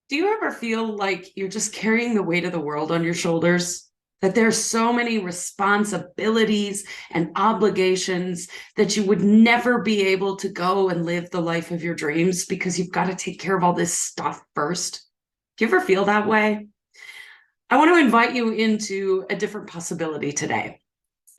Do you ever feel like you're just carrying the weight of the world on your shoulders? That there's so many responsibilities and obligations that you would never be able to go and live the life of your dreams because you've got to take care of all this stuff first? Do you ever feel that way? I want to invite you into a different possibility today.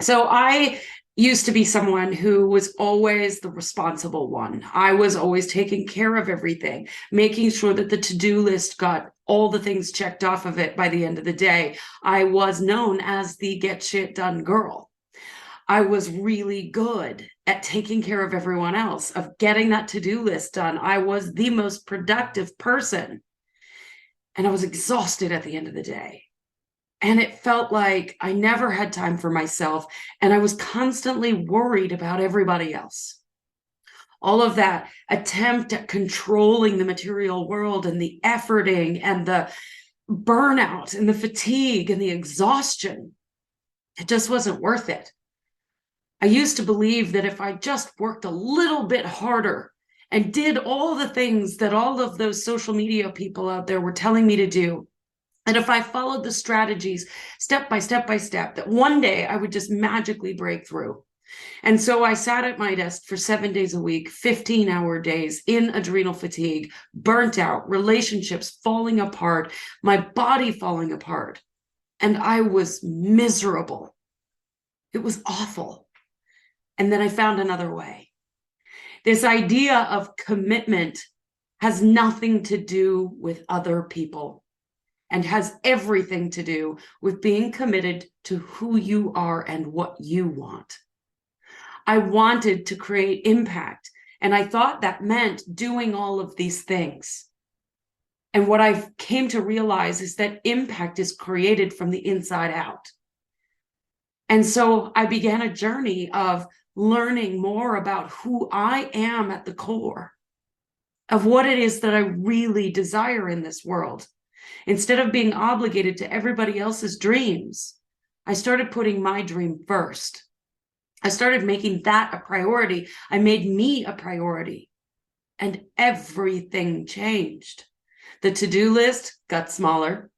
So I used to be someone who was always the responsible one. I was always taking care of everything, making sure that the to-do list got all the things checked off of it by the end of the day. I was known as the get shit done girl. I was really good at taking care of everyone else, of getting that to-do list done. I was the most productive person, and I was exhausted at the end of the day. And it felt like I never had time for myself. And I was constantly worried about everybody else. All of that attempt at controlling the material world and the efforting and the burnout and the fatigue and the exhaustion, it just wasn't worth it. I used to believe that if I just worked a little bit harder and did all the things that all of those social media people out there were telling me to do, and if I followed the strategies step by step by step, that one day I would just magically break through. And so I sat at my desk for 7 days a week, 15-hour days, in adrenal fatigue, burnt out, relationships falling apart, my body falling apart. And I was miserable. It was awful. And then I found another way. This idea of commitment has nothing to do with other people, and has everything to do with being committed to who you are and what you want. I wanted to create impact, and I thought that meant doing all of these things. And what I came to realize is that impact is created from the inside out. And so I began a journey of learning more about who I am at the core, of what it is that I really desire in this world. Instead of being obligated to everybody else's dreams, I started putting my dream first. I started making that a priority. I made me a priority, and everything changed. The to-do list got smaller.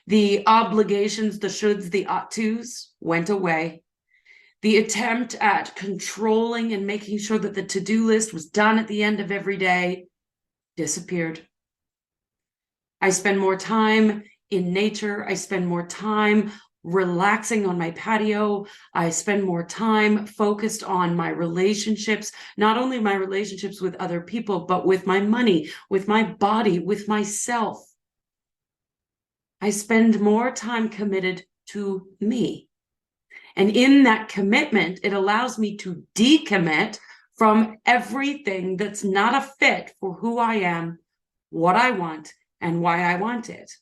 The obligations, the shoulds, the ought tos went away. The attempt at controlling and making sure that the to-do list was done at the end of every day disappeared. I spend more time in nature. I spend more time relaxing on my patio. I spend more time focused on my relationships, not only my relationships with other people, but with my money, with my body, with myself. I spend more time committed to me. And in that commitment, it allows me to decommit from everything that's not a fit for who I am, what I want, and why I want it.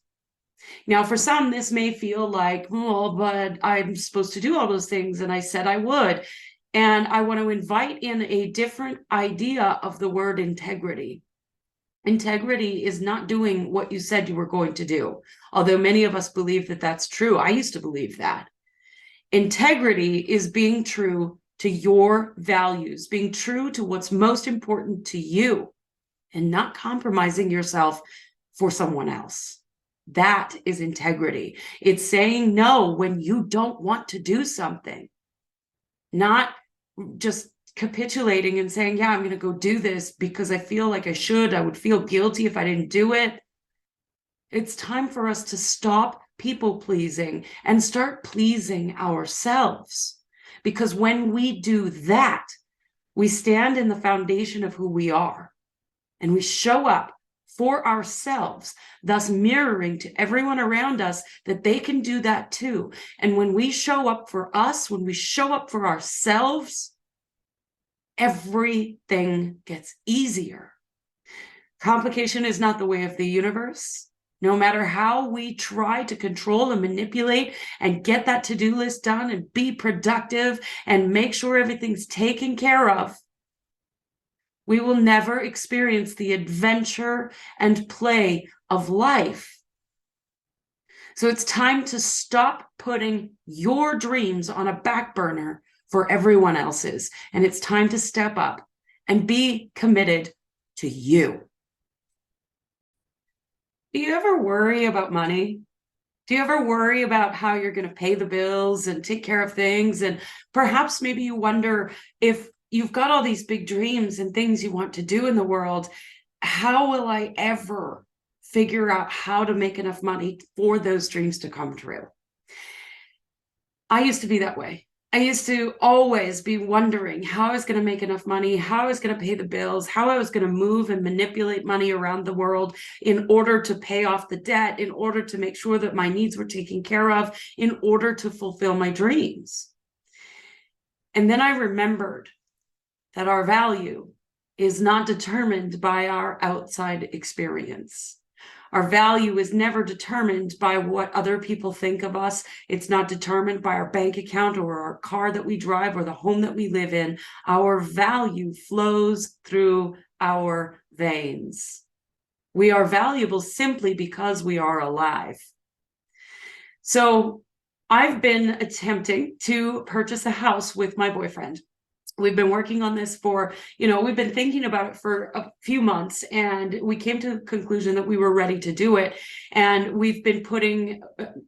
Now, for some, this may feel like, oh, but I'm supposed to do all those things, and I said I would. And I want to invite in a different idea of the word integrity. Integrity is not doing what you said you were going to do, although many of us believe that that's true. I used to believe that. Integrity is being true to your values, being true to what's most important to you, and not compromising yourself for someone else. That is integrity. It's saying no when you don't want to do something, not just capitulating and saying, yeah, I'm going to go do this because I feel like I should. I would feel guilty if I didn't do it. It's time for us to stop people pleasing and start pleasing ourselves. Because when we do that, we stand in the foundation of who we are, and we show up for ourselves, thus mirroring to everyone around us that they can do that too. And when we show up for us, when we show up for ourselves, everything gets easier. Complication is not the way of the universe. No matter how we try to control and manipulate and get that to-do list done and be productive and make sure everything's taken care of, we will never experience the adventure and play of life. So it's time to stop putting your dreams on a back burner for everyone else's. And it's time to step up and be committed to you. Do you ever worry about money? Do you ever worry about how you're going to pay the bills and take care of things? And perhaps maybe you wonder, if you've got all these big dreams and things you want to do in the world, how will I ever figure out how to make enough money for those dreams to come true? I used to be that way. I used to always be wondering how I was going to make enough money, how I was going to pay the bills, how I was going to move and manipulate money around the world in order to pay off the debt, in order to make sure that my needs were taken care of, in order to fulfill my dreams. And then I remembered that our value is not determined by our outside experience. Our value is never determined by what other people think of us. It's not determined by our bank account or our car that we drive or the home that we live in. Our value flows through our veins. We are valuable simply because we are alive. So I've been attempting to purchase a house with my boyfriend. We've been working on this for, we've been thinking about it for a few months, and we came to the conclusion that we were ready to do it. And we've been putting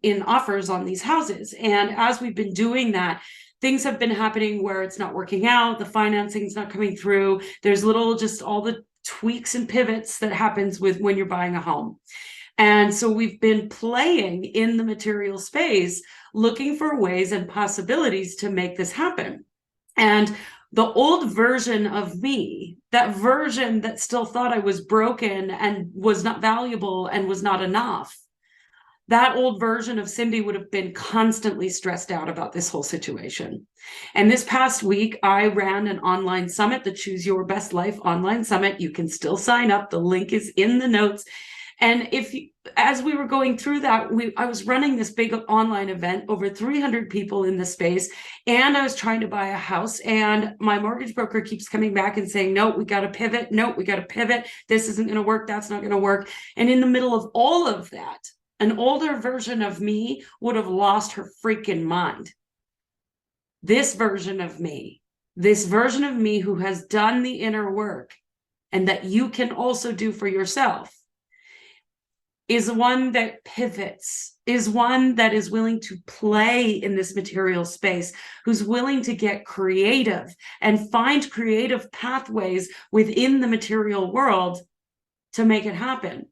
in offers on these houses. And as we've been doing that, things have been happening where it's not working out. The financing is not coming through. There's just all the tweaks and pivots that happens with when you're buying a home. And so we've been playing in the material space, looking for ways and possibilities to make this happen. And the old version of me, that version that still thought I was broken and was not valuable and was not enough, that old version of Cindy would have been constantly stressed out about this whole situation. And this past week, I ran an online summit, the Choose Your Best Life online summit. You can still sign up. The link is in the notes. And as we were going through that, I was running this big online event, over 300 people in the space, and I was trying to buy a house, and my mortgage broker keeps coming back and saying, no, we got to pivot. No, we got to pivot. This isn't going to work. That's not going to work. And in the middle of all of that, an older version of me would have lost her freaking mind. This version of me who has done the inner work, and that you can also do for yourself, is one that pivots, is one that is willing to play in this material space, who's willing to get creative and find creative pathways within the material world to make it happen.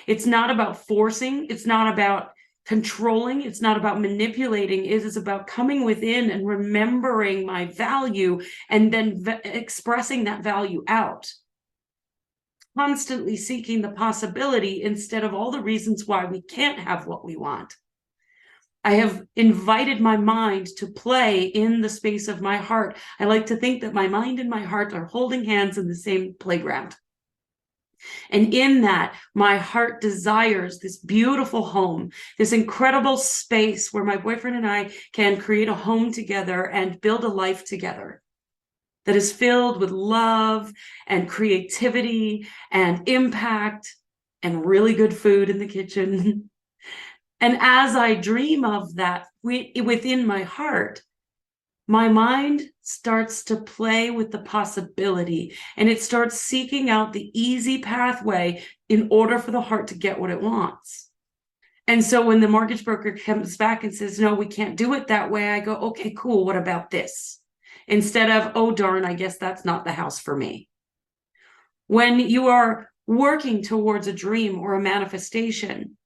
It's not about forcing, it's not about controlling, it's not about manipulating. It is about coming within and remembering my value and then expressing that value out. Constantly seeking the possibility instead of all the reasons why we can't have what we want. I have invited my mind to play in the space of my heart. I like to think that my mind and my heart are holding hands in the same playground. And in that, my heart desires this beautiful home, this incredible space where my boyfriend and I can create a home together and build a life together that is filled with love and creativity and impact and really good food in the kitchen. And as I dream of that within my heart, my mind starts to play with the possibility, and it starts seeking out the easy pathway in order for the heart to get what it wants. And so when the mortgage broker comes back and says, no, we can't do it that way, I go, okay, cool. What about this? Instead of, oh, darn, I guess that's not the house for me. When you are working towards a dream or a manifestation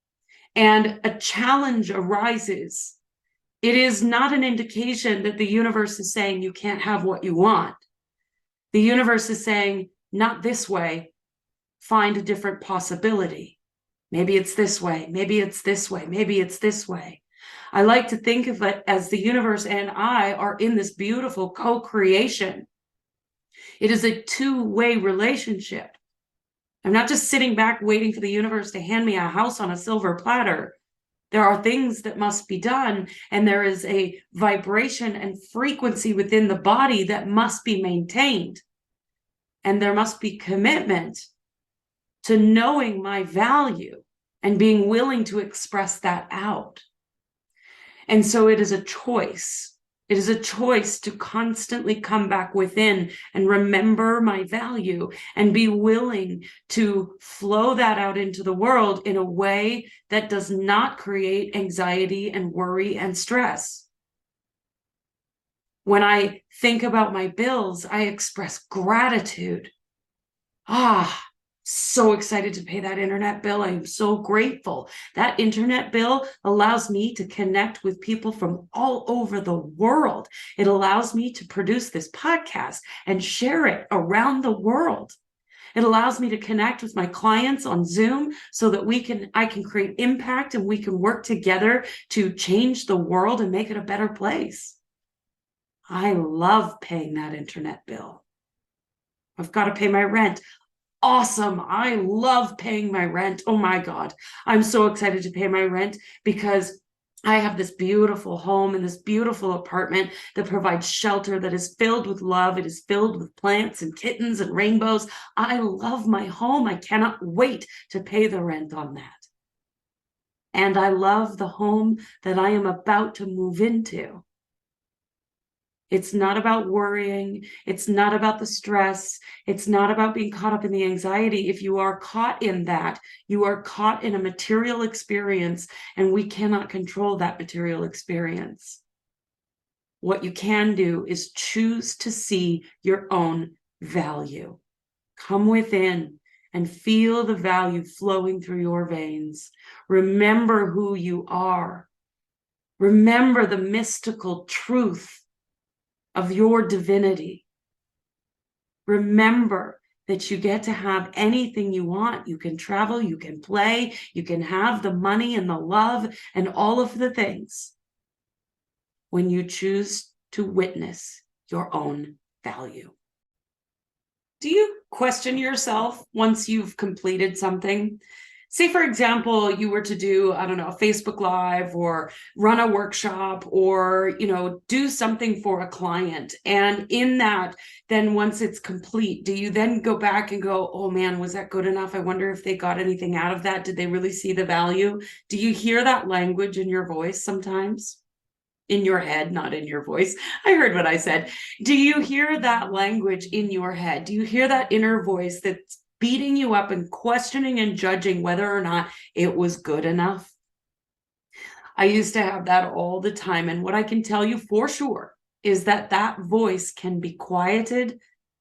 and a challenge arises, it is not an indication that the universe is saying you can't have what you want. The universe is saying, not this way, find a different possibility. Maybe it's this way, maybe it's this way, maybe it's this way. I like to think of it as the universe and I are in this beautiful co-creation. It is a two-way relationship. I'm not just sitting back waiting for the universe to hand me a house on a silver platter. There are things that must be done, and there is a vibration and frequency within the body that must be maintained. And there must be commitment to knowing my value and being willing to express that out. And so it is a choice. It is a choice to constantly come back within and remember my value and be willing to flow that out into the world in a way that does not create anxiety and worry and stress. When I think about my bills, I express gratitude. So excited to pay that internet bill. I'm so grateful. That internet bill allows me to connect with people from all over the world. It allows me to produce this podcast and share it around the world. It allows me to connect with my clients on Zoom so that I can create impact and we can work together to change the world and make it a better place. I love paying that internet bill. I've got to pay my rent. Awesome. I love paying my rent. Oh my God. I'm so excited to pay my rent because I have this beautiful home and this beautiful apartment that provides shelter, that is filled with love. It is filled with plants and kittens and rainbows. I love my home. I cannot wait to pay the rent on that. And I love the home that I am about to move into. It's not about worrying. It's not about the stress. It's not about being caught up in the anxiety. If you are caught in that, you are caught in a material experience, and we cannot control that material experience. What you can do is choose to see your own value. Come within and feel the value flowing through your veins. Remember who you are. Remember the mystical truth of your divinity. Remember that you get to have anything you want. You can travel, you can play, you can have the money and the love and all of the things when you choose to witness your own value. Do you question yourself once you've completed something? Say, for example, you were to do, I don't know, a Facebook Live or run a workshop or, do something for a client. And in that, then once it's complete, do you then go back and go, oh man, was that good enough? I wonder if they got anything out of that. Did they really see the value? Do you hear that language in your voice sometimes? In your head, not in your voice. I heard what I said. Do you hear that language in your head? Do you hear that inner voice that's beating you up and questioning and judging whether or not it was good enough? I used to have that all the time. And what I can tell you for sure is that that voice can be quieted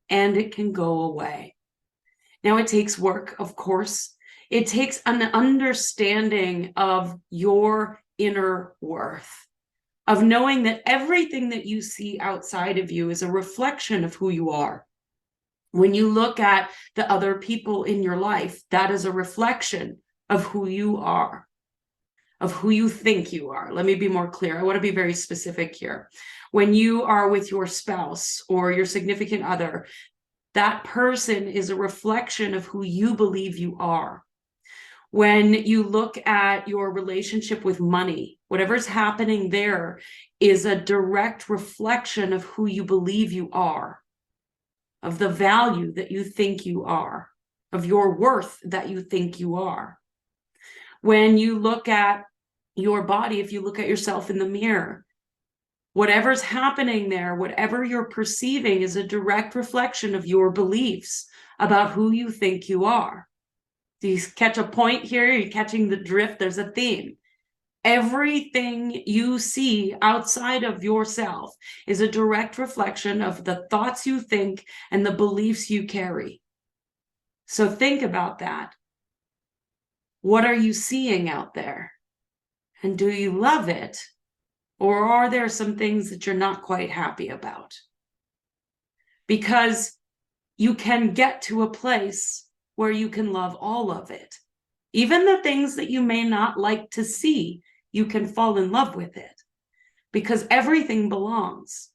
and it can go away. Now, it takes work, of course. It takes an understanding of your inner worth, of knowing that everything that you see outside of you is a reflection of who you are. When you look at the other people in your life, that is a reflection of who you are, of who you think you are. Let me be more clear. I want to be very specific here. When you are with your spouse or your significant other, that person is a reflection of who you believe you are. When you look at your relationship with money, whatever's happening there is a direct reflection of who you believe you are, of the value that you think you are, of your worth that you think you are. When you look at your body, if you look at yourself in the mirror, whatever's happening there, whatever you're perceiving is a direct reflection of your beliefs about who you think you are. Do you catch a point here? Are you catching the drift? There's a theme. Everything you see outside of yourself is a direct reflection of the thoughts you think and the beliefs you carry. So think about that. What are you seeing out there? And do you love it? Or are there some things that you're not quite happy about? Because you can get to a place where you can love all of it. Even the things that you may not like to see, you can fall in love with it because everything belongs.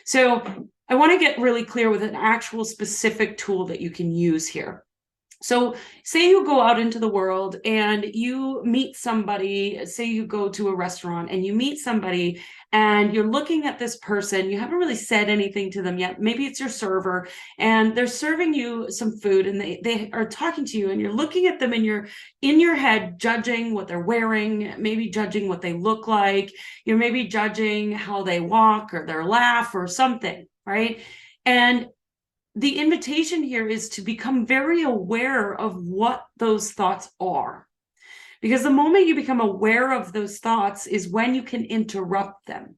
So I want to get really clear with an actual specific tool that you can use here. So say you go out into the world and you meet somebody, say you go to a restaurant and you meet somebody and you're looking at this person. You haven't really said anything to them yet. Maybe it's your server, and they're serving you some food, and they are talking to you, and you're looking at them, and you're in your head judging what they're wearing, maybe judging what they look like. You're maybe judging how they walk or their laugh or something, right? And the invitation here is to become very aware of what those thoughts are. Because the moment you become aware of those thoughts is when you can interrupt them.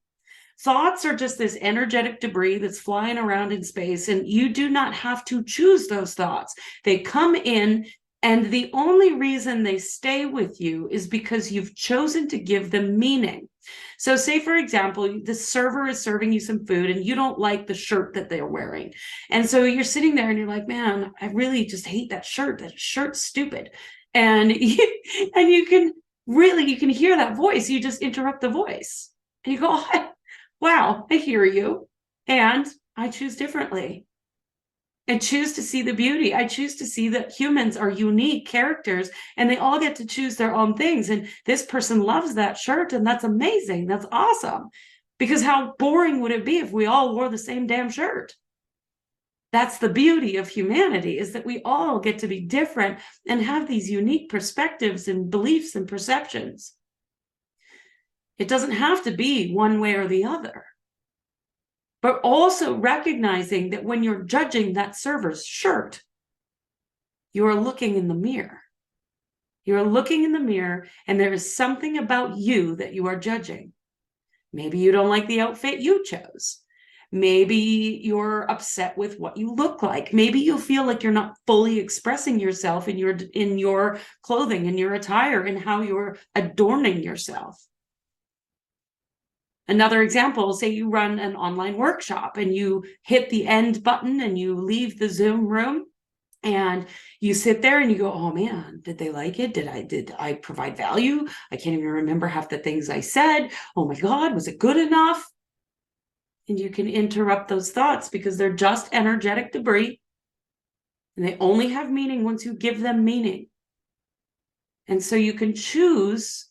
Thoughts are just this energetic debris that's flying around in space, and you do not have to choose those thoughts. They come in, and the only reason they stay with you is because you've chosen to give them meaning. So say, for example, the server is serving you some food and you don't like the shirt that they're wearing. And so you're sitting there and you're like, man, I really just hate that shirt. That shirt's stupid. And you can hear that voice. You just interrupt the voice and you go, oh, wow, I hear you. And I choose differently. I choose to see the beauty. I choose to see that humans are unique characters and they all get to choose their own things. And this person loves that shirt, and that's amazing. That's awesome. Because how boring would it be if we all wore the same damn shirt? That's the beauty of humanity, is that we all get to be different and have these unique perspectives and beliefs and perceptions. It doesn't have to be one way or the other. But also recognizing that when you're judging that server's shirt, you are looking in the mirror. You're looking in the mirror, and there is something about you that you are judging. Maybe you don't like the outfit you chose. Maybe you're upset with what you look like. Maybe you feel like you're not fully expressing yourself in your clothing, in your attire, and how you're adorning yourself. Another example, say you run an online workshop and you hit the end button and you leave the Zoom room and you sit there and you go, oh man, did they like it? Did I provide value? I can't even remember half the things I said. Oh my God, was it good enough? And you can interrupt those thoughts because they're just energetic debris, and they only have meaning once you give them meaning. And so you can choose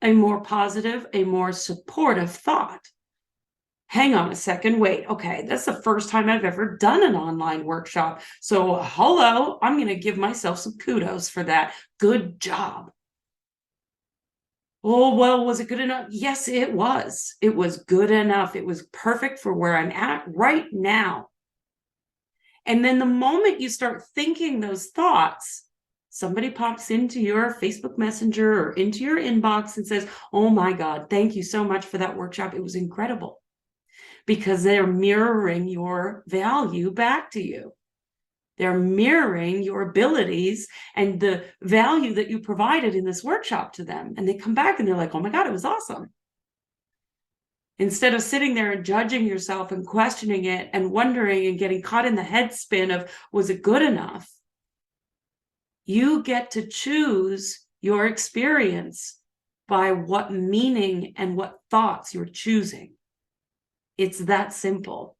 a more positive, a more supportive thought. Hang on a second, wait, okay, that's the first time I've ever done an online workshop. So hello, I'm going to give myself some kudos for that. Good job. Oh, well, was it good enough? Yes, it was. It was good enough. It was perfect for where I'm at right now. And then the moment you start thinking those thoughts, somebody pops into your Facebook Messenger or into your inbox and says, oh my God, thank you so much for that workshop. It was incredible. Because they're mirroring your value back to you. They're mirroring your abilities and the value that you provided in this workshop to them. And they come back and they're like, oh my God, it was awesome. Instead of sitting there and judging yourself and questioning it and wondering and getting caught in the head spin of, was it good enough? You get to choose your experience by what meaning and what thoughts you're choosing. It's that simple.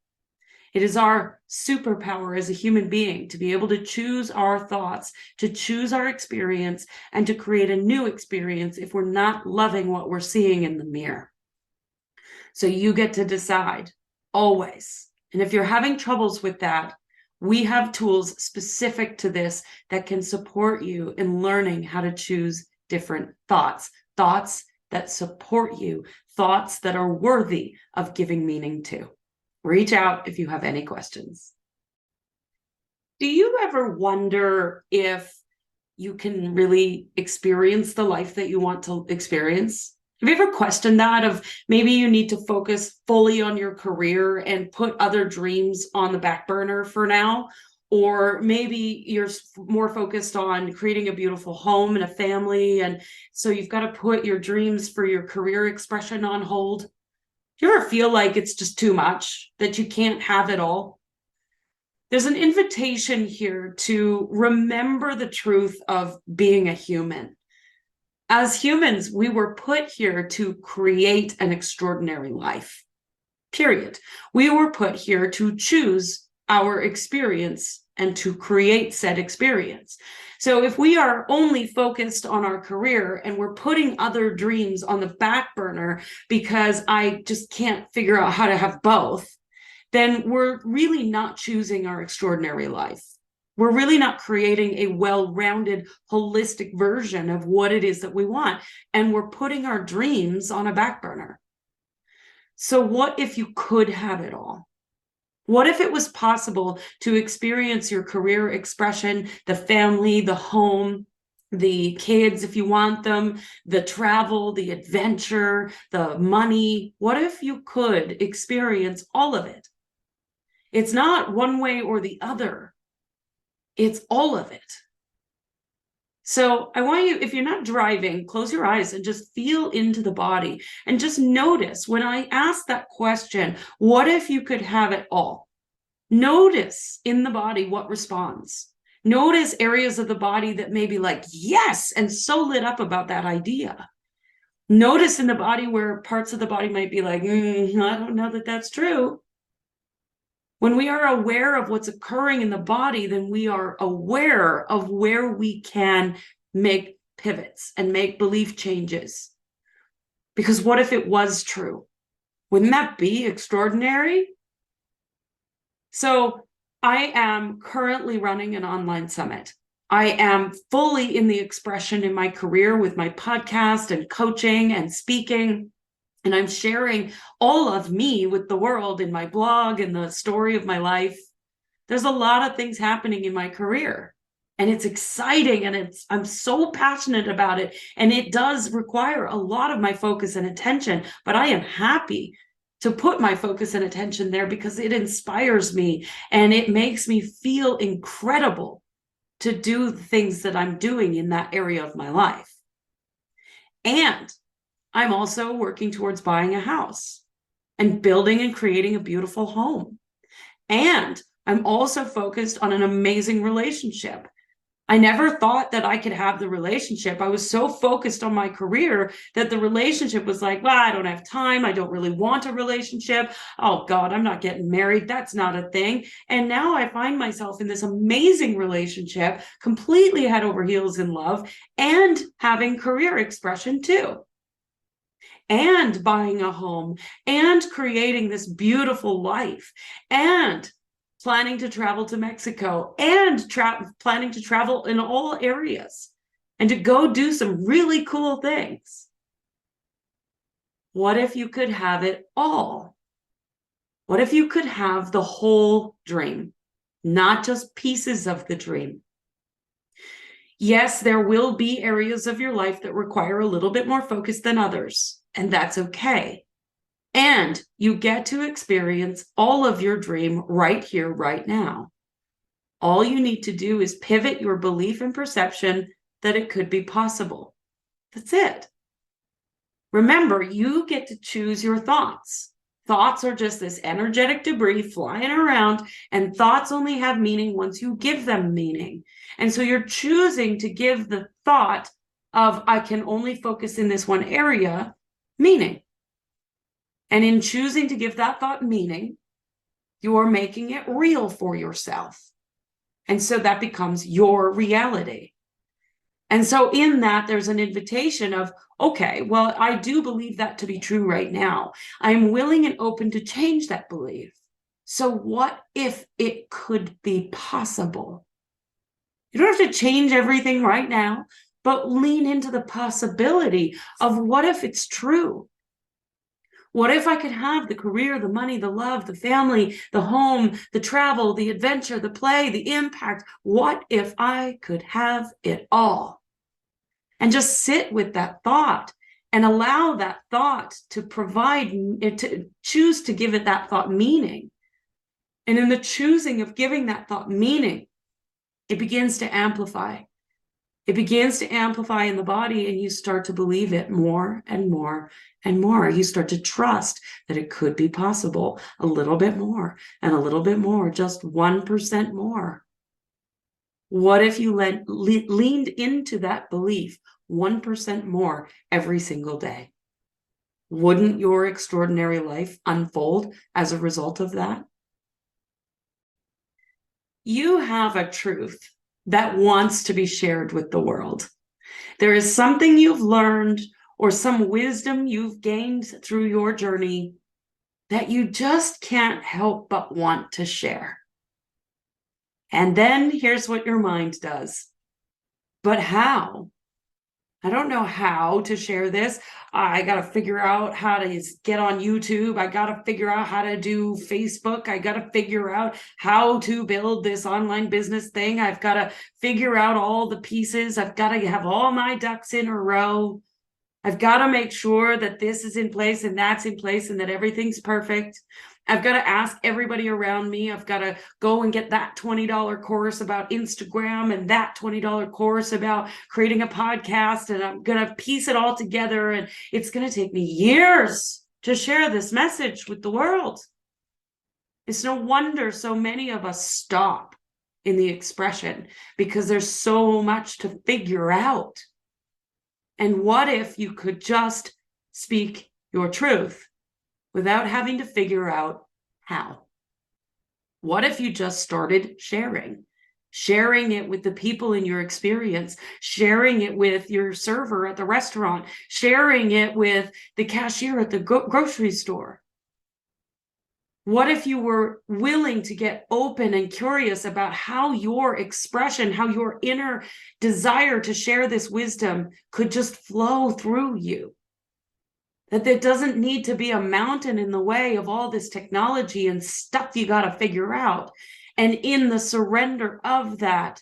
It is our superpower as a human being to be able to choose our thoughts, to choose our experience, and to create a new experience if we're not loving what we're seeing in the mirror. So you get to decide always. And if you're having troubles with that, we have tools specific to this that can support you in learning how to choose different thoughts that support you, thoughts that are worthy of giving meaning to. Reach out if you have any questions. Do you ever wonder if you can really experience the life that you want to experience? Have you ever questioned that, of maybe you need to focus fully on your career and put other dreams on the back burner for now? Or maybe you're more focused on creating a beautiful home and a family, and so you've got to put your dreams for your career expression on hold? Do you ever feel like it's just too much, that you can't have it all? There's an invitation here to remember the truth of being a human. As humans, we were put here to create an extraordinary life, period. We were put here to choose our experience and to create said experience. So if we are only focused on our career and we're putting other dreams on the back burner because I just can't figure out how to have both, then we're really not choosing our extraordinary life. We're really not creating a well-rounded, holistic version of what it is that we want. And we're putting our dreams on a back burner. So what if you could have it all? What if it was possible to experience your career expression, the family, the home, the kids, if you want them, the travel, the adventure, the money? What if you could experience all of it? It's not one way or the other. It's all of it. So I want you, if you're not driving, close your eyes and just feel into the body and just notice when I ask that question, what if you could have it all? Notice in the body what responds. Notice areas of the body that may be like, yes, and so lit up about that idea. Notice in the body where parts of the body might be like, I don't know that that's true. When we are aware of what's occurring in the body, then we are aware of where we can make pivots and make belief changes. Because what if it was true? Wouldn't that be extraordinary? So I am currently running an online summit. I am fully in the expression in my career with my podcast and coaching and speaking. And I'm sharing all of me with the world in my blog and the story of my life. There's a lot of things happening in my career, and it's exciting, and I'm so passionate about it. And it does require a lot of my focus and attention, but I am happy to put my focus and attention there because it inspires me and it makes me feel incredible to do the things that I'm doing in that area of my life. And I'm also working towards buying a house and building and creating a beautiful home. And I'm also focused on an amazing relationship. I never thought that I could have the relationship. I was so focused on my career that the relationship was like, well, I don't have time. I don't really want a relationship. Oh God, I'm not getting married. That's not a thing. And now I find myself in this amazing relationship, completely head over heels in love, and having career expression too. And buying a home and creating this beautiful life and planning to travel to Mexico and planning to travel in all areas and to go do some really cool things. What if you could have it all? What if you could have the whole dream, not just pieces of the dream? Yes, there will be areas of your life that require a little bit more focus than others. And that's okay. And you get to experience all of your dream right here, right now. All you need to do is pivot your belief and perception that it could be possible. That's it. Remember, you get to choose your thoughts. Thoughts are just this energetic debris flying around, and thoughts only have meaning once you give them meaning. And so you're choosing to give the thought of, I can only focus in this one area, meaning. And in choosing to give that thought meaning, you are making it real for yourself. And so that becomes your reality. And so in that, there's an invitation of, okay, well, I do believe that to be true right now. I'm willing and open to change that belief. So what if it could be possible? You don't have to change everything right now, but lean into the possibility of what if it's true? What if I could have the career, the money, the love, the family, the home, the travel, the adventure, the play, the impact? What if I could have it all? And just sit with that thought and allow that thought to provide, to choose to give it that thought meaning. And in the choosing of giving that thought meaning, it begins to amplify. It begins to amplify in the body, and you start to believe it more and more and more. You start to trust that it could be possible a little bit more and a little bit more, just 1% more. What if you leaned into that belief 1% more every single day? Wouldn't your extraordinary life unfold as a result of that? You have a truth that wants to be shared with the world. There is something you've learned or some wisdom you've gained through your journey that you just can't help but want to share. And then here's what your mind does. But how? I don't know how to share this. I got to figure out how to get on YouTube. I got to figure out how to do Facebook. I got to figure out how to build this online business thing. I've got to figure out all the pieces. I've got to have all my ducks in a row. I've got to make sure that this is in place and that's in place and that everything's perfect. I've got to ask everybody around me. I've got to go and get that $20 course about Instagram and that $20 course about creating a podcast. And I'm going to piece it all together. And it's going to take me years to share this message with the world. It's no wonder so many of us stop in the expression because there's so much to figure out. And what if you could just speak your truth without having to figure out how? What if you just started sharing it with the people in your experience, sharing it with your server at the restaurant, sharing it with the cashier at the grocery store? What if you were willing to get open and curious about how your expression, how your inner desire to share this wisdom could just flow through you? That there doesn't need to be a mountain in the way of all this technology and stuff you got to figure out. And in the surrender of that,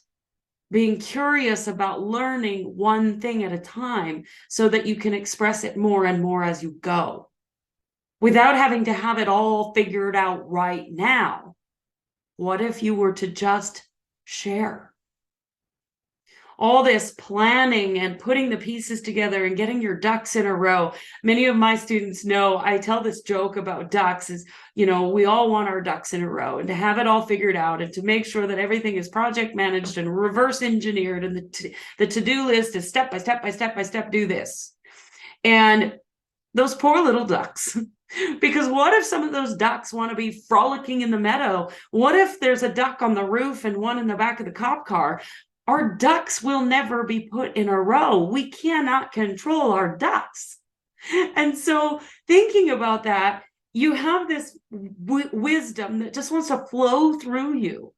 being curious about learning one thing at a time so that you can express it more and more as you go, without having to have it all figured out right now. What if you were to just share? All this planning and putting the pieces together and getting your ducks in a row. Many of my students know I tell this joke about ducks is, we all want our ducks in a row and to have it all figured out and to make sure that everything is project managed and reverse engineered and the to-do list is step by step by step by step, do this. And those poor little ducks, because what if some of those ducks want to be frolicking in the meadow? What if there's a duck on the roof and one in the back of the cop car? Our ducks will never be put in a row. We cannot control our ducks. And so thinking about that, you have this wisdom that just wants to flow through you.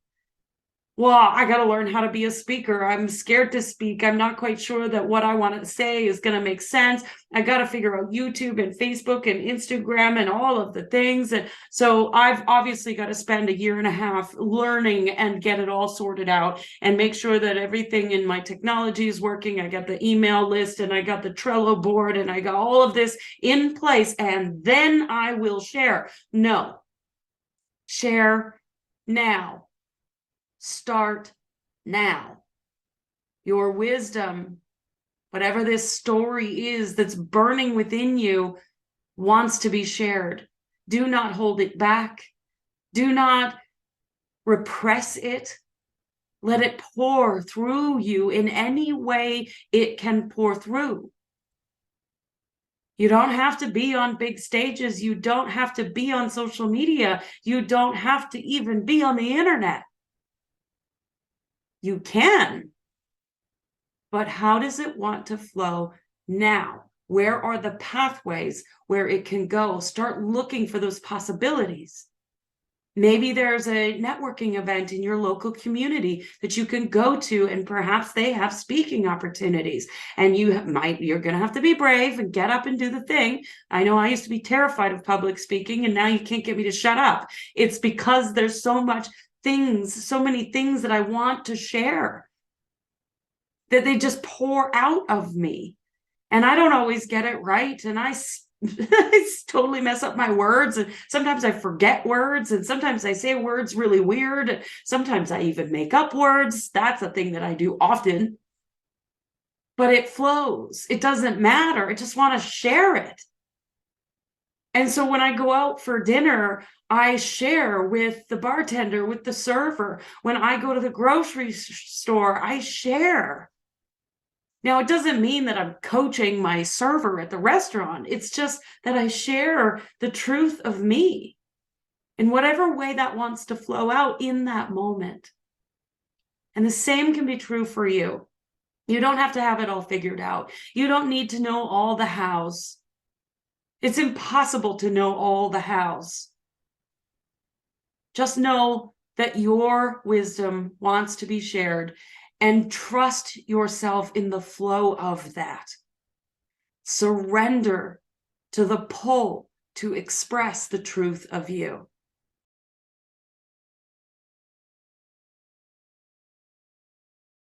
Well, I got to learn how to be a speaker. I'm scared to speak. I'm not quite sure that what I want to say is going to make sense. I got to figure out YouTube and Facebook and Instagram and all of the things. And so I've obviously got to spend a year and a half learning and get it all sorted out and make sure that everything in my technology is working. I got the email list and I got the Trello board and I got all of this in place. And then I will share. No, share now. Start now. Your wisdom, whatever this story is that's burning within you, wants to be shared. Do not hold it back. Do not repress it. Let it pour through you in any way it can pour through. You don't have to be on big stages. You don't have to be on social media. You don't have to even be on the internet. You can, but how does it want to flow now? Where are the pathways where it can go? Start looking for those possibilities. Maybe there's a networking event in your local community that you can go to, and perhaps they have speaking opportunities. And you're going to have to be brave and get up and do the thing. I know I used to be terrified of public speaking, and now you can't get me to shut up. It's because there's so many things that I want to share that they just pour out of me. And I don't always get it right. And I totally mess up my words. And sometimes I forget words. And sometimes I say words really weird. And sometimes I even make up words. That's a thing that I do often. But it flows. It doesn't matter. I just want to share it. And so when I go out for dinner, I share with the bartender, with the server. When I go to the grocery store, I share. Now, it doesn't mean that I'm coaching my server at the restaurant. It's just that I share the truth of me in whatever way that wants to flow out in that moment. And the same can be true for you. You don't have to have it all figured out. You don't need to know all the hows. It's impossible to know all the hows. Just know that your wisdom wants to be shared, and trust yourself in the flow of that. Surrender to the pull to express the truth of you.